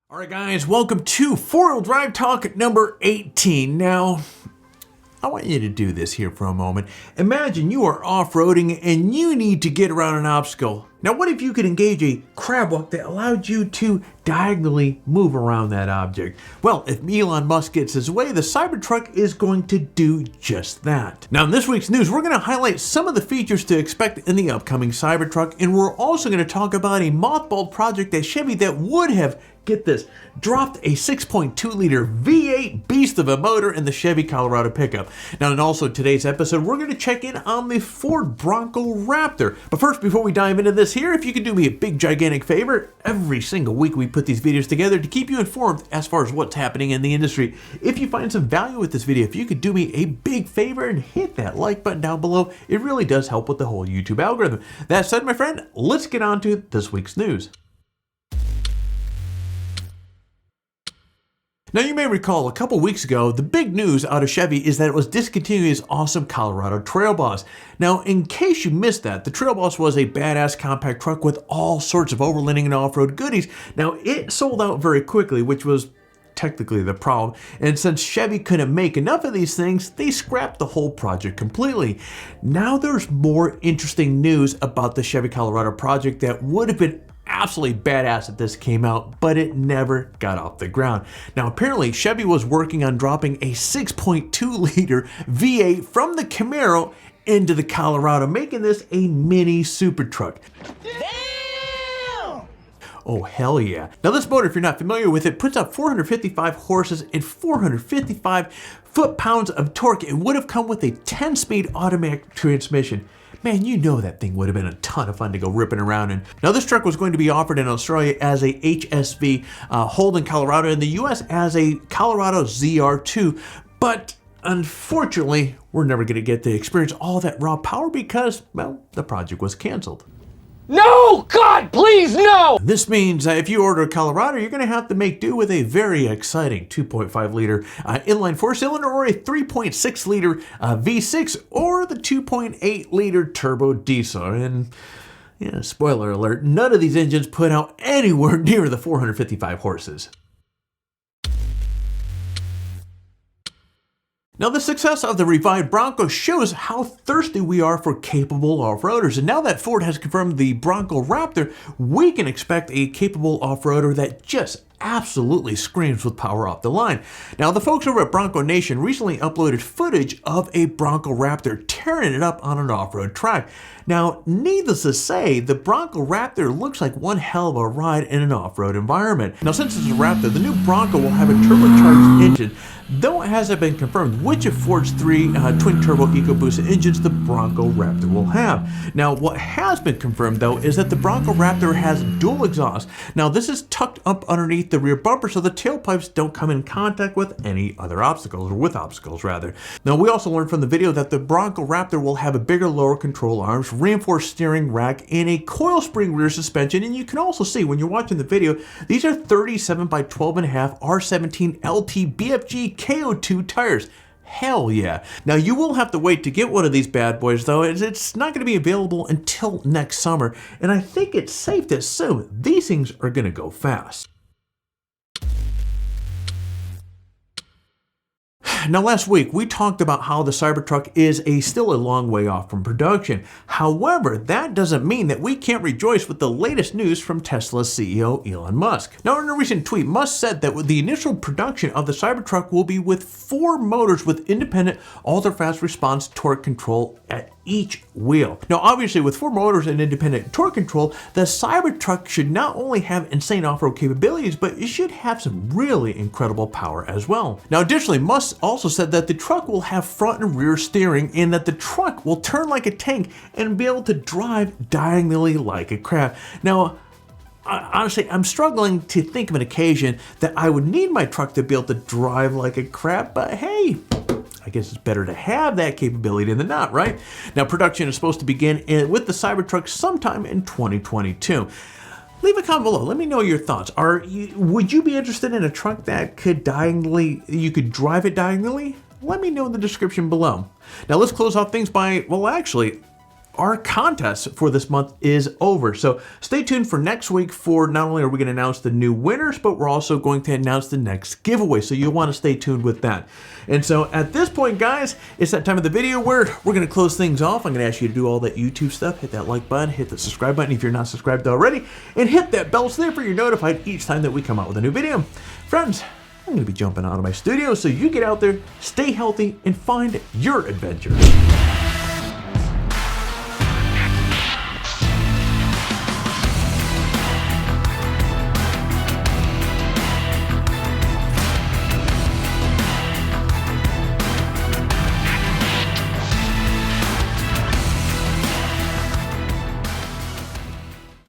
All right, guys, welcome to four-wheel drive talk number 18. Now, I want you to do this here for a moment. Imagine you are off-roading and you need to get around an obstacle. Now, what if you could engage a crab walk that allowed you to diagonally move around that object? Well, if Elon Musk gets his way, the Cybertruck is going to do just that. Now, in this week's news, we're going to highlight some of the features to expect in the upcoming Cybertruck, and we're also going to talk about a mothballed project at Chevy that would have, get this, dropped a 6.2-liter V8 beast of a motor in the Chevy Colorado pickup. Now, and also today's episode, we're going to check in on the Ford Bronco Raptor. But first, before we dive into this here, if you could do me a big, gigantic favor, every single week we put these videos together to keep you informed as far as what's happening in the industry. If you find some value with this video, if you could do me a big favor and hit that like button down below, it really does help with the whole YouTube algorithm. That said, my friend, let's get on to this week's news. Now, you may recall a couple weeks ago, the big news out of Chevy is that it was discontinuing its awesome Colorado Trail Boss. Now, in case you missed that, the Trail Boss was a badass compact truck with all sorts of overlanding and off-road goodies. Now, it sold out very quickly, which was technically the problem. And since Chevy couldn't make enough of these things, they scrapped the whole project completely. Now there's more interesting news about the Chevy Colorado project that would have been absolutely badass if this came out, but it never got off the ground. Now, apparently, Chevy was working on dropping a 6.2-liter V8 from the Camaro into the Colorado, making this a mini super truck. Damn! Oh, hell yeah. Now, this motor, if you're not familiar with it, puts out 455 horses and 455 foot-pounds of torque. It would have come with a 10-speed automatic transmission. Man, you know that thing would have been a ton of fun to go ripping around in. Now, this truck was going to be offered in Australia as a HSV, Holden, Colorado, in the US as a Colorado ZR2, but unfortunately, we're never going to get to experience all that raw power because, well, the project was canceled. No! God, please, no! This means that if you order a Colorado, you're going to have to make do with a very exciting 2.5-liter inline four-cylinder or a 3.6-liter V6 or the 2.8-liter turbo diesel. And yeah, spoiler alert, none of these engines put out anywhere near the 455 horses. Now, the success of the revived Bronco shows how thirsty we are for capable off-roaders. And now that Ford has confirmed the Bronco Raptor, we can expect a capable off-roader that just absolutely screams with power off the line. Now, the folks over at Bronco Nation recently uploaded footage of a Bronco Raptor tearing it up on an off-road track. Now, needless to say, the Bronco Raptor looks like one hell of a ride in an off-road environment. Now, since it's a Raptor, the new Bronco will have a turbocharged engine, though it hasn't been confirmed which of Ford's three twin-turbo EcoBoost engines the Bronco Raptor will have. Now, what has been confirmed, though, is that the Bronco Raptor has dual exhaust. Now, this is tucked up underneath the rear bumper so the tailpipes don't come in contact with any other obstacles, or with obstacles, rather. Now, we also learned from the video that the Bronco Raptor will have a bigger lower control arms, reinforced steering rack, and a coil spring rear suspension. And you can also see when you're watching the video, these are 37 by 12.5 R17 LT BFG KO2 tires. Hell yeah. Now, you will have to wait to get one of these bad boys, though. It's not going to be available until next summer, and I think it's safe to assume these things are going to go fast. Now, last week, we talked about how the Cybertruck is still a long way off from production. However, that doesn't mean that we can't rejoice with the latest news from Tesla's CEO, Elon Musk. Now, in a recent tweet, Musk said that the initial production of the Cybertruck will be with 4 motors with independent ultra-fast response torque control at each wheel. Now, obviously, with 4 motors and independent torque control, the Cybertruck should not only have insane off-road capabilities, but it should have some really incredible power as well. Now, additionally, Musk also said that the truck will have front and rear steering and that the truck will turn like a tank and be able to drive diagonally like a crab. Now, honestly, I'm struggling to think of an occasion that I would need my truck to be able to drive like a crab, but hey, I guess it's better to have that capability than not, right? Now, production is supposed to begin with the Cybertruck sometime in 2022. Leave a comment below. Let me know your thoughts. Would you be interested in a truck that could you could drive it diagonally? Let me know in the description below. Now, let's close off things by, well, actually, our contest for this month is over. So stay tuned for next week for not only are we going to announce the new winners, but we're also going to announce the next giveaway. So you'll want to stay tuned with that. And so at this point, guys, it's that time of the video where we're going to close things off. I'm going to ask you to do all that YouTube stuff. Hit that like button, hit the subscribe button if you're not subscribed already, and hit that bell so that you're notified each time that we come out with a new video. Friends, I'm going to be jumping out of my studio, so you get out there, stay healthy, and find your adventures.